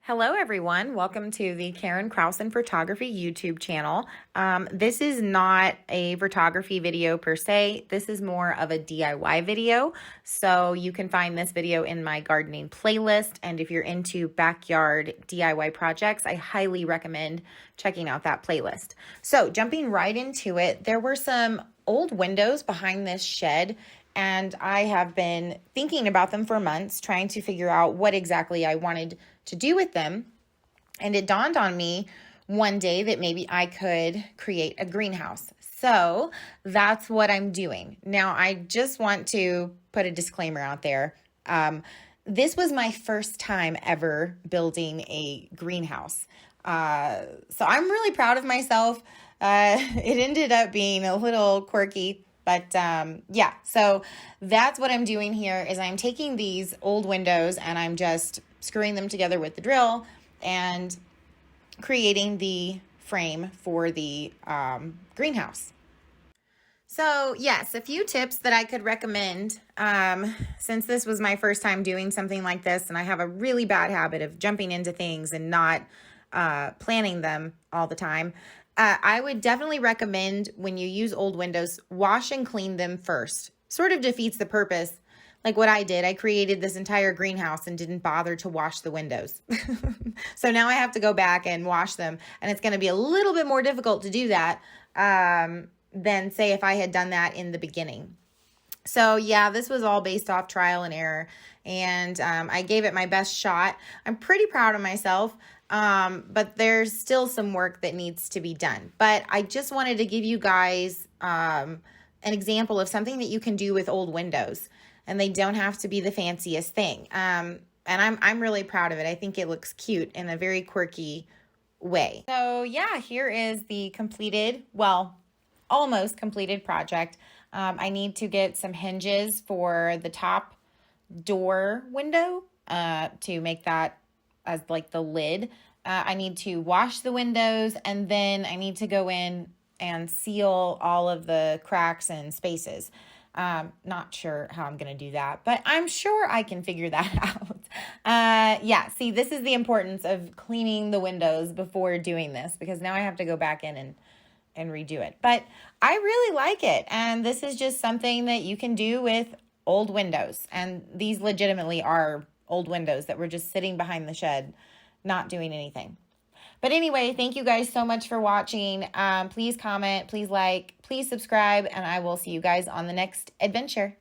Hello everyone, welcome to the Karen Krausen Photography YouTube channel. This is not a photography video per se, this is more of a DIY video. So you can find this video in my gardening playlist, and if you're into backyard DIY projects, I highly recommend checking out that playlist. So jumping right into it, there were some old windows behind this shed, and I have been thinking about them for months, trying to figure out what exactly I wanted to do with them. And it dawned on me one day that maybe I could create a greenhouse. So that's what I'm doing. Now, I just want to put a disclaimer out there. This was my first time ever building a greenhouse. So I'm really proud of myself. It ended up being a little quirky. But yeah, so that's what I'm doing here is I'm taking these old windows and I'm just screwing them together with the drill and creating the frame for the greenhouse. So yes, a few tips that I could recommend since this was my first time doing something like this, and I have a really bad habit of jumping into things and not planning them all the time. I would definitely recommend when you use old windows, wash and clean them first. Sort of defeats the purpose. Like what I did, I created this entire greenhouse and didn't bother to wash the windows. So now I have to go back and wash them, and it's going to be a little bit more difficult to do that than say if I had done that in the beginning. So yeah, this was all based off trial and error, and I gave it my best shot. I'm pretty proud of myself. But there's still some work that needs to be done. But I just wanted to give you guys an example of something that you can do with old windows, and they don't have to be the fanciest thing. And I'm really proud of it. I think it looks cute in a very quirky way. So yeah, here is the completed, well, almost completed project. I need to get some hinges for the top door window to make that as like the lid. I need to wash the windows, and then I need to go in and seal all of the cracks and spaces. Not sure how I'm going to do that, but I'm sure I can figure that out. Yeah, see, this is the importance of cleaning the windows before doing this, because now I have to go back in and redo it. But I really like it, and this is just something that you can do with old windows, and these legitimately are old windows that were just sitting behind the shed, not doing anything. But anyway, thank you guys so much for watching. Please comment, please like, please subscribe, and I will see you guys on the next adventure.